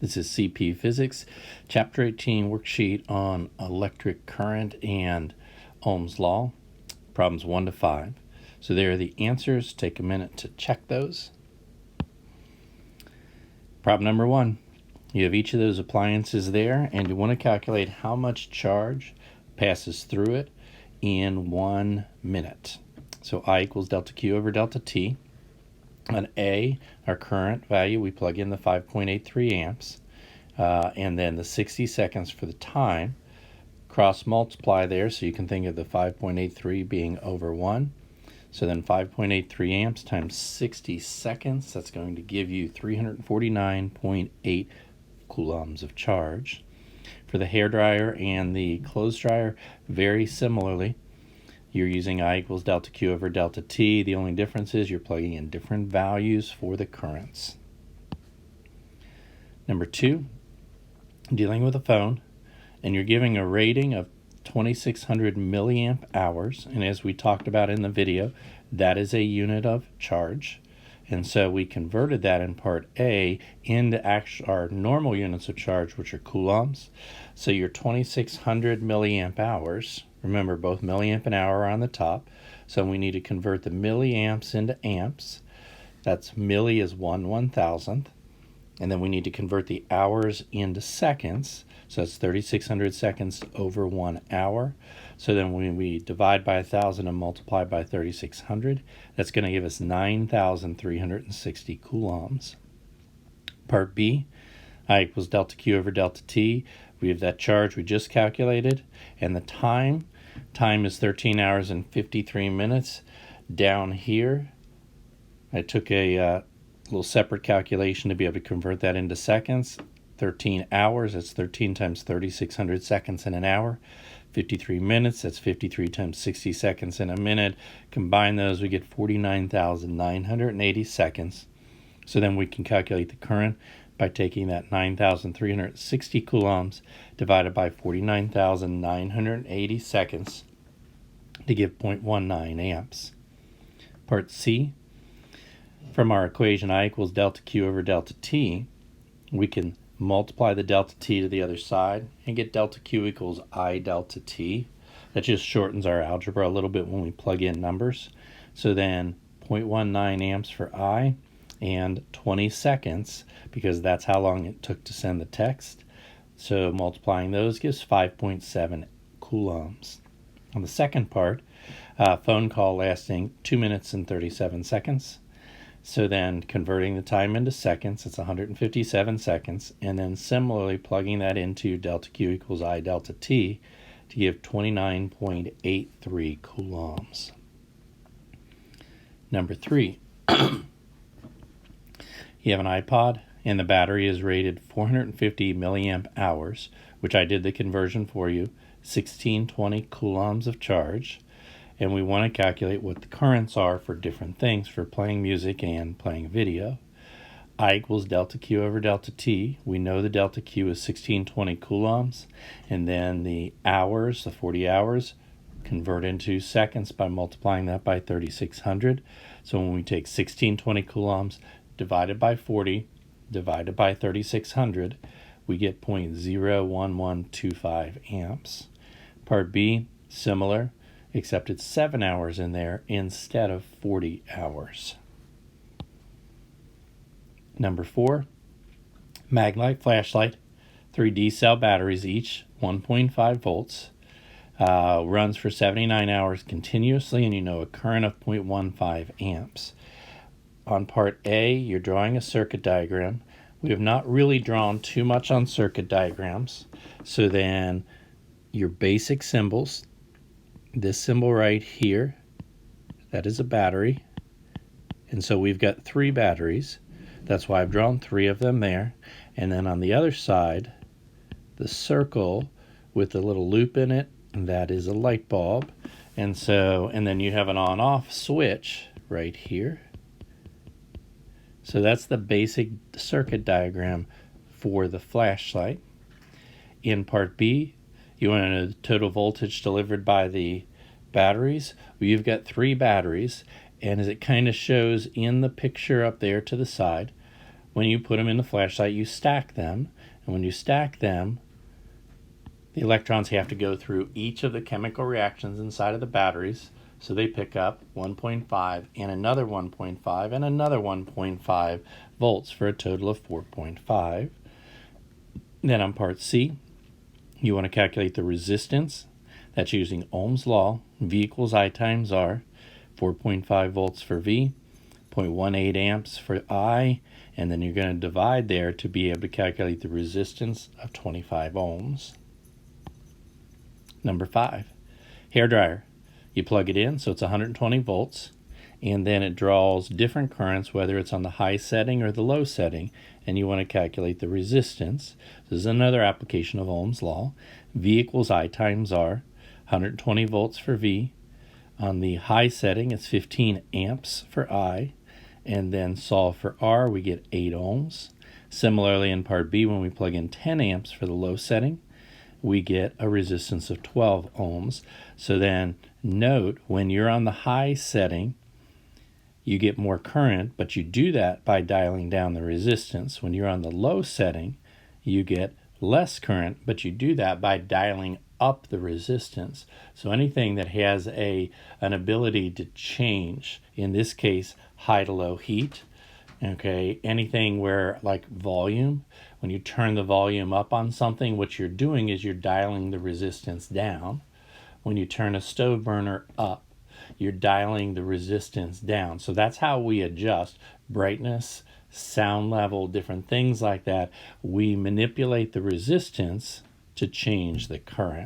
This is CP Physics, Chapter 18 worksheet on electric current and Ohm's Law, problems 1 to 5. So there are the answers. Take a minute to check those. Problem number 1. You have each of those appliances there, and you want to calculate how much charge passes through it in 1 minute. So I equals delta Q over delta T. On A, our current value, we plug in the 5.83 amps, and then the 60 seconds for the time. Cross multiply there, so you can think of the 5.83 being over 1. So then 5.83 amps times 60 seconds, that's going to give you 349.8 coulombs of charge. For the hairdryer and the clothes dryer, very similarly, you're using I equals delta Q over delta T. The only difference is you're plugging in different values for the currents. Number 2, dealing with a phone, and you're giving a rating of 2600 milliamp hours. And as we talked about in the video, that is a unit of charge. And so we converted that in part A into our normal units of charge, which are coulombs. So your 2600 milliamp hours, remember both milliamp and hour are on the top, so we need to convert the milliamps into amps. That's milli is 1/1000th. And then we need to convert the hours into seconds. So that's 3600 seconds over 1 hour. So then when we divide by 1000 and multiply by 3600, that's going to give us 9,360 coulombs. Part B, I equals delta Q over delta T. We have that charge we just calculated. And the time is 13 hours and 53 minutes. Down here, I took a little separate calculation to be able to convert that into seconds. 13 hours, that's 13 times 3600 seconds in an hour. 53 minutes, that's 53 times 60 seconds in a minute. Combine those, we get 49,980 seconds. So then we can calculate the current by taking that 9,360 coulombs divided by 49,980 seconds to give 0.19 amps. Part C, from our equation I equals delta Q over delta T, we can multiply the delta T to the other side and get delta Q equals I delta T. That just shortens our algebra a little bit when we plug in numbers. So then 0.19 amps for I and 20 seconds, because that's how long it took to send the text. So multiplying those gives 5.7 coulombs. On the second part, phone call lasting 2 minutes and 37 seconds. So then converting the time into seconds, it's 157 seconds, and then similarly plugging that into delta Q equals I delta T to give 29.83 coulombs. Number 3, you have an iPod and the battery is rated 450 milliamp hours, which I did the conversion for you, 1620 coulombs of charge. And we want to calculate what the currents are for different things for playing music and playing video. I equals delta Q over delta T. We know the delta Q is 1620 coulombs, and then the hours, the 40 hours, convert into seconds by multiplying that by 3600. So when we take 1620 coulombs divided by 40 divided by 3600, we get 0.01125 amps. Part B, similar, except it's 7 hours in there instead of 40 hours. Number 4, Maglite flashlight, 3 D-cell batteries each, 1.5 volts, runs for 79 hours continuously, and you know a current of 0.15 amps. On part A, you're drawing a circuit diagram. We have not really drawn too much on circuit diagrams, so then your basic symbols, this symbol right here, that is a battery. And so we've got 3 batteries. That's why I've drawn 3 of them there. And then on the other side, the circle with the little loop in it, that is a light bulb. And then you have an on-off switch right here. So that's the basic circuit diagram for the flashlight. In part B, you want to know the total voltage delivered by the batteries. Well, you've got 3 batteries, and as it kind of shows in the picture up there to the side, when you put them in the flashlight, you stack them. And when you stack them, the electrons have to go through each of the chemical reactions inside of the batteries. So they pick up 1.5 and another 1.5 and another 1.5 volts for a total of 4.5. Then on part C, you want to calculate the resistance. That's using Ohm's Law. V equals I times R. 4.5 volts for V, 0.18 amps for I, and then you're going to divide there to be able to calculate the resistance of 25 ohms. Number 5, hair dryer. You plug it in, so it's 120 volts, and then it draws different currents, whether it's on the high setting or the low setting, and you want to calculate the resistance. This is another application of Ohm's Law. V equals I times R, 120 volts for V. On the high setting, it's 15 amps for I, and then solve for R, we get 8 ohms. Similarly, in part B, when we plug in 10 amps for the low setting, we get a resistance of 12 ohms. So then note, when you're on the high setting, you get more current, but you do that by dialing down the resistance. When you're on the low setting, you get less current, but you do that by dialing up the resistance. So anything that has an ability to change, in this case, high to low heat, okay, anything where, like volume, when you turn the volume up on something, what you're doing is you're dialing the resistance down. When you turn a stove burner up, you're dialing the resistance down. So that's how we adjust brightness, sound level, different things like that. We manipulate the resistance to change the current.